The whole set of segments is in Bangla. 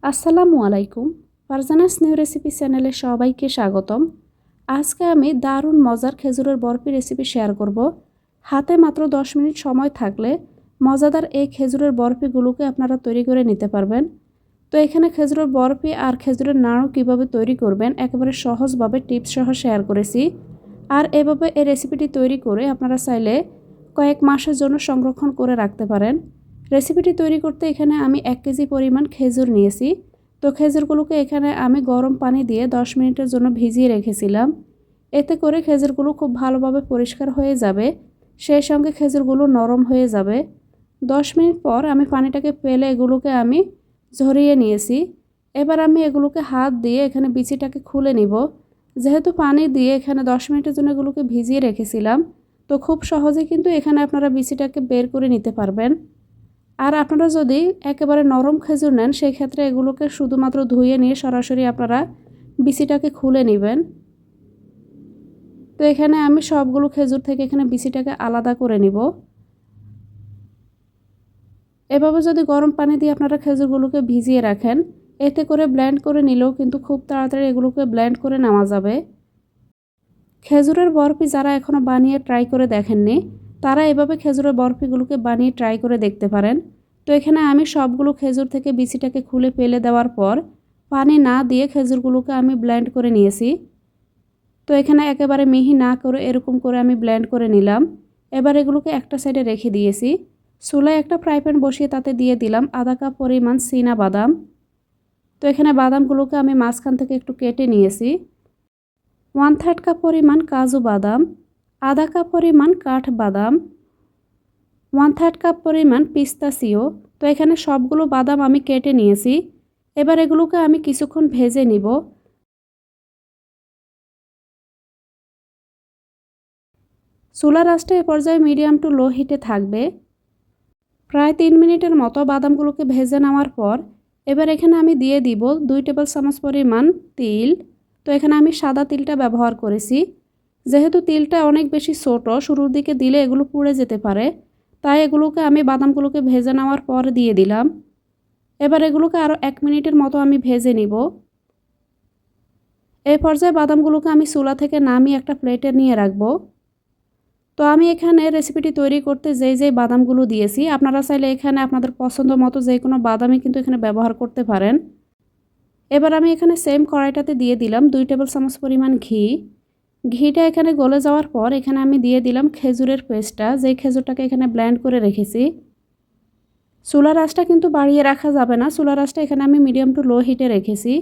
আসসালামু আলাইকুম। ফারজানাস নিউ রেসিপি চ্যানেলে সবাইকে স্বাগতম। আজকে আমি দারুণ মজার খেজুরের বরফি রেসিপি শেয়ার করব। হাতে মাত্র 10 মিনিট সময় থাকলে মজাদার এই খেজুরের বরফিগুলোকে আপনারা তৈরি করে নিতে পারবেন। তো এখানে খেজুরের বরফি আর খেজুরের নাড়ু কিভাবে তৈরি করবেন একেবারে সহজভাবে টিপস সহ শেয়ার করেছি। আর এভাবে এই রেসিপিটি তৈরি করে আপনারা চাইলে কয়েক মাসের জন্য সংরক্ষণ করে রাখতে পারেন। রেসিপিটি তৈরি করতে এখানে আমি 1 কেজি পরিমাণ খেজুর নিয়েছি। তো খেজুরগুলোকে এখানে আমি গরম পানি দিয়ে 10 মিনিটের জন্য ভিজিয়ে রেখেছিলাম। এতে করে খেজুরগুলো খুব ভালোভাবে পরিষ্কার হয়ে যাবে, সেই সঙ্গে খেজুরগুলো নরম হয়ে যাবে। 10 মিনিট পর আমি পানিটাকে ফেলে এগুলোকে আমি ঝরিয়ে নিয়েছি। এবার আমি এগুলোকে হাত দিয়ে এখানে বিচিটাকে খুলে নিব। যেহেতু পানি দিয়ে এখানে 10 মিনিটের জন্য এগুলোকে ভিজিয়ে রেখেছিলাম, তো খুব সহজে কিন্তু এখানে আপনারা বিচিটাকে বের করে নিতে পারবেন। আর আপনারা যদি একেবারে নরম খেজুর নেন সেই ক্ষেত্রে এগুলোকে শুধুমাত্র ধুয়ে নিয়ে সরাসরি আপনারা বিচিটাকে খুলে নেবেন। তো এখানে আমি সবগুলো খেজুর থেকে এখানে বিচিটাকে আলাদা করে নিব। এভাবে যদি গরম পানি দিয়ে আপনারা খেজুরগুলোকে ভিজিয়ে রাখেন, এতে করে ব্লেন্ড করে নিলেও কিন্তু খুব তাড়াতাড়ি এগুলোকে ব্লেন্ড করে নেওয়া যাবে। খেজুরের বরফি যারা এখনও বানিয়ে ট্রাই করে দেখেননি, তারা এভাবে খেজুরের বরফিগুলোকে বানিয়ে ট্রাই করে দেখতে পারেন। তো এখানে আমি সবগুলো খেজুর থেকে বিচিটাকে খুলে ফেলে দেওয়ার পর পানি না দিয়ে খেজুরগুলোকে আমি ব্লেন্ড করে নিয়েছি। তো এখানে একেবারে মিহি না করে এরকম করে আমি ব্লেন্ড করে নিলাম। এবার এগুলোকে একটা সাইডে রেখে দিয়েছি। চুলায় একটা ফ্রাই প্যান বসিয়ে তাতে দিয়ে দিলাম আধা কাপ পরিমাণ চীনা বাদাম। তো এখানে বাদামগুলোকে আমি মাঝখান থেকে একটু কেটে নিয়েছি। 1/3 কাপ পরিমাণ কাজু বাদাম, আধা কাপ পরিমাণ কাঠবাদাম, 1/3 কাপ পরিমাণ পিস্তাচিও। তো এখানে সবগুলো বাদাম আমি কেটে নিয়েছি। এবার এগুলোকে আমি কিছুক্ষণ ভেজে নিব। চুলার আঁচটা এ পর্যায়ে মিডিয়াম টু লো হিটে থাকবে। প্রায় 3 মিনিটের মতো বাদামগুলোকে ভেজে নেওয়ার পর এবার এখানে আমি দিয়ে দিব 2 টেবিল চামচ পরিমাণ তিল। তো এখানে আমি সাদা তিলটা ব্যবহার করেছি। যেহেতু তিলটা অনেক বেশি ছোট, শুরুর দিকে দিলে এগুলো পুড়ে যেতে পারে, তাই এগুলোকে আমি বাদামগুলোকে ভেজে নেওয়ার পর দিয়ে দিলাম। এবার এগুলোকে আরও 1 মিনিটের মতো আমি ভেজে নিব। এই পর্যায়ে বাদামগুলোকে আমি চুলা থেকে নামিয়ে একটা প্লেটে নিয়ে রাখবো। তো আমি এখানে রেসিপিটি তৈরি করতে যেই বাদামগুলো দিয়েছি, আপনারা চাইলে এখানে আপনাদের পছন্দ মতো যে কোনো বাদামই কিন্তু এখানে ব্যবহার করতে পারেন। এবার আমি এখানে সেম কড়াইটাতে দিয়ে দিলাম 2 টেবিল চামচ পরিমাণ ঘি। ঘিটা এখানে গলে যাওয়ার পর এখানে আমি দিয়ে দিলাম খেজুরের পেস্টটা, যেই খেজুরটাকে এখানে ব্লেন্ড করে রেখেছি। চুলার আঁচটা কিন্তু বাড়িয়ে রাখা যাবে না, চুলার আঁচটা এখানে আমি মিডিয়াম টু লো হিটে রেখেছি।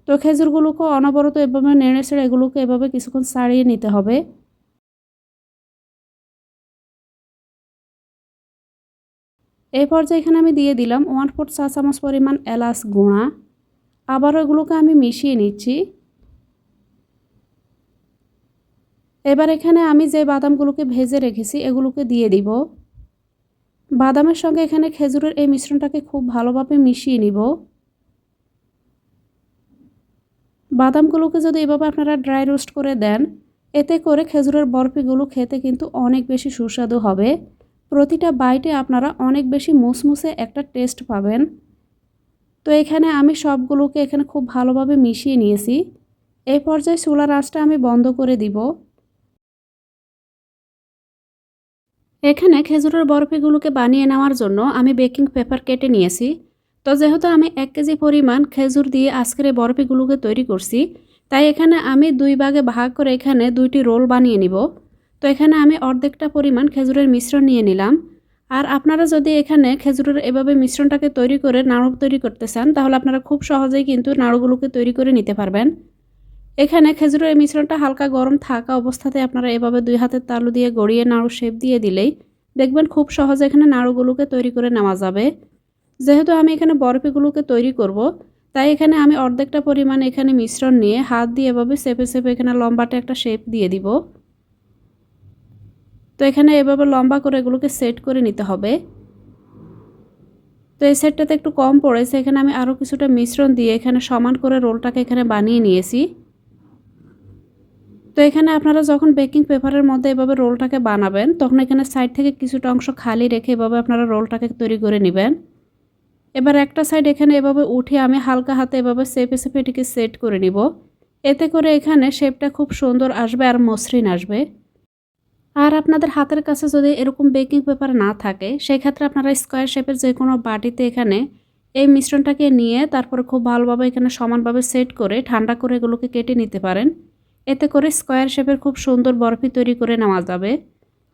তো খেজুরগুলোকে অনবরত এভাবে নেড়ে ছেড়ে এগুলোকে এভাবে কিছুক্ষণ ছাড়িয়ে নিতে হবে। এই পর্যায়ে এখানে আমি দিয়ে দিলাম 1/4 চা চামচ পরিমাণ এলাচ গুঁড়া। আবারও এগুলোকে আমি মিশিয়ে নিচ্ছি। এবার এখানে আমি যে বাদামগুলোকে ভেজে রেখেছি এগুলোকে দিয়ে দিব। বাদামের সঙ্গে এখানে খেজুরের এই মিশ্রণটাকে খুব ভালোভাবে মিশিয়ে নিব। বাদামগুলোকে যদি এভাবে আপনারা ড্রাই রোস্ট করে দেন, এতে করে খেজুরের বরফিগুলো খেতে কিন্তু অনেক বেশি সুস্বাদু হবে। প্রতিটা বাইটে আপনারা অনেক বেশি মুসমুসে একটা টেস্ট পাবেন। তো এখানে আমি সবগুলোকে এখানে খুব ভালোভাবে মিশিয়ে নিয়েছি। এই পর্যায়ে চুলার আঁচটা আমি বন্ধ করে দিব। এখানে খেজুরের বরফিগুলোকে বানিয়ে নেওয়ার জন্য আমি বেকিং পেপার কেটে নিয়েছি। তো যেহেতু আমি 1 কেজি পরিমাণ খেজুর দিয়ে আজকের এই বরফিগুলোকে তৈরি করছি, তাই এখানে আমি 2 ভাগে ভাগ করে এখানে 2টি রোল বানিয়ে নিব। তো এখানে আমি অর্ধেকটা পরিমাণ খেজুরের মিশ্রণ নিয়ে নিলাম। আর আপনারা যদি এখানে খেজুরের এভাবে মিশ্রণটাকে তৈরি করে নাড়ু তৈরি করতে চান, তাহলে আপনারা খুব সহজেই কিন্তু নাড়ুগুলোকে তৈরি করে নিতে পারবেন। এখানে খেজুরের মিশ্রণটা হালকা গরম থাকা অবস্থাতে আপনারা এভাবে 2 হাতের তালু দিয়ে গড়িয়ে নাড়ু শেপ দিয়ে দিলেই দেখবেন খুব সহজে এখানে নাড়ুগুলোকে তৈরি করে নেওয়া যাবে। যেহেতু আমি এখানে বরফিগুলোকে তৈরি করব, তাই এখানে আমি অর্ধেকটা পরিমাণ এখানে মিশ্রণ নিয়ে হাত দিয়ে এভাবে চেপে চেপে এখানে লম্বাটে একটা শেপ দিয়ে দিব। তো এখানে এভাবে লম্বা করে এগুলোকে সেট করে নিতে হবে। তো এই সেটটাতে একটু কম পড়েছে, এখানে আমি আরও কিছুটা মিশ্রণ দিয়ে এখানে সমান করে রোলটাকে এখানে বানিয়ে নিয়েছি। তো এখানে আপনারা যখন বেকিং পেপারের মধ্যে এভাবে রোলটাকে বানাবেন, তখন এখানে সাইড থেকে কিছুটা অংশ খালি রেখে এভাবে আপনারা রোলটাকে তৈরি করে নেবেন। এবার একটা সাইড এখানে এভাবে উঠিয়ে আমি হালকা হাতে এভাবে চেপে চেপে এটিকে সেট করে নিব। এতে করে এখানে শেপটা খুব সুন্দর আসবে আর মসৃণ আসবে। আর আপনাদের হাতের কাছে যদি এরকম বেকিং পেপার না থাকে সেক্ষেত্রে আপনারা স্কোয়ার শেপের যে কোনো বাটিতে এখানে এই মিশ্রণটাকে নিয়ে তারপরে খুব ভালোভাবে এখানে সমানভাবে সেট করে ঠান্ডা করে এগুলোকে কেটে নিতে পারেন। এতে করে স্কোয়ার শেপের খুব সুন্দর বরফি তৈরি করে নেওয়া যাবে।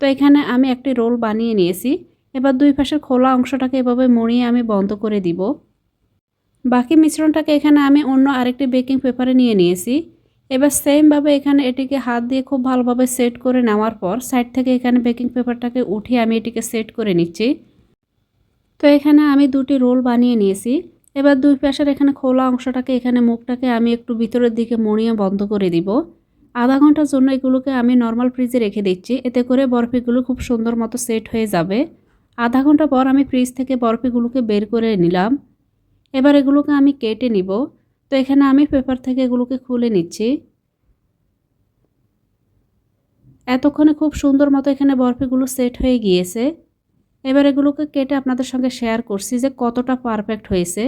তো এখানে আমি একটি রোল বানিয়ে নিয়েছি। এবার দুই পাশের খোলা অংশটাকে এভাবে মুড়িয়ে আমি বন্ধ করে দিব। বাকি মিশ্রণটাকে এখানে আমি অন্য আরেকটি বেকিং পেপারে নিয়ে নিয়েছি। এবার সেমভাবে এখানে এটিকে হাত দিয়ে খুব ভালোভাবে সেট করে নেওয়ার পর সাইড থেকে এখানে বেকিং পেপারটাকে উঠিয়ে আমি এটিকে সেট করে নিচ্ছি। তো এখানে আমি দুটি রোল বানিয়ে নিয়েছি। এবার দুই পাশের এখানে খোলা অংশটাকে এখানে মুখটাকে আমি একটু ভিতরের দিকে মুড়িয়ে বন্ধ করে দিব। আধা ঘন্টার জন্য এগুলোকে আমি নর্মাল ফ্রিজে রেখে দিচ্ছি। এতে করে বরফিগুলো খুব সুন্দর মতো সেট হয়ে যাবে। আধা ঘন্টা পর আমি ফ্রিজ থেকে বরফিগুলোকে বের করে নিলাম। এবার এগুলোকে আমি কেটে নিব। তো এখানে আমি পেপার থেকে এগুলোকে খুলে নিচ্ছি। এতক্ষণে খুব সুন্দর মতো এখানে বরফিগুলো সেট হয়ে গিয়েছে। এবার এগুলোকে কেটে আপনাদের সঙ্গে শেয়ার করছি যে কতটা পারফেক্ট হয়েছে।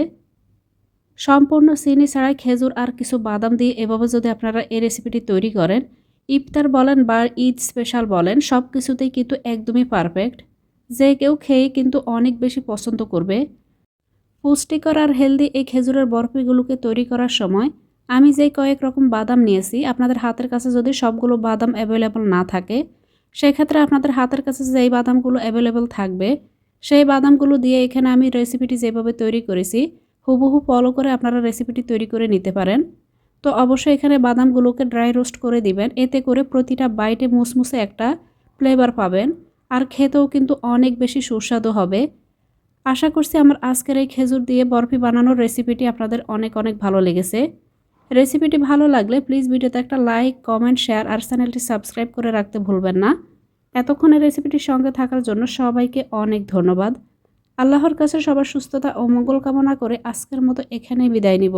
সম্পূর্ণ চিনি ছাড়াই খেজুর আর কিছু বাদাম দিয়ে এভাবে যদি আপনারা এই রেসিপিটি তৈরি করেন, ইফতার বলেন বা ঈদ স্পেশাল বলেন সব কিছুতেই কিন্তু একদমই পারফেক্ট। যে কেউ খেয়ে কিন্তু অনেক বেশি পছন্দ করবে। পুষ্টিকর আর হেলদি এই খেজুরের বরফিগুলোকে তৈরি করার সময় আমি যেই কয়েক রকম বাদাম নিয়েছি, আপনাদের হাতের কাছে যদি সবগুলো বাদাম অ্যাভেলেবল না থাকে সেক্ষেত্রে আপনাদের হাতের কাছে যেই বাদামগুলো অ্যাভেলেবল থাকবে সেই বাদামগুলো দিয়ে এখানে আমি রেসিপিটি যেভাবে তৈরি করেছি হুবহু ফলো করে আপনারা রেসিপিটি তৈরি করে নিতে পারেন। তো অবশ্যই এখানে বাদামগুলোকে ড্রাই রোস্ট করে দিবেন। এতে করে প্রতিটা বাইটে মুসমুসে একটা ফ্লেভার পাবেন আর খেতেও কিন্তু অনেক বেশি সুস্বাদু হবে। আশা করছি আমার আজকের এই খেজুর দিয়ে বরফি বানানোর রেসিপিটি আপনাদের অনেক অনেক ভালো লেগেছে। রেসিপিটি ভালো লাগলে প্লিজ ভিডিওতে একটা লাইক, কমেন্ট, শেয়ার আর চ্যানেলটি সাবস্ক্রাইব করে রাখতে ভুলবেন না। এতক্ষণে রেসিপিটির সঙ্গে থাকার জন্য সবাইকে অনেক ধন্যবাদ। আল্লাহর কাছে সবার সুস্থতা ও মঙ্গল কামনা করে আজকের মতো এখানেই বিদায় নিব।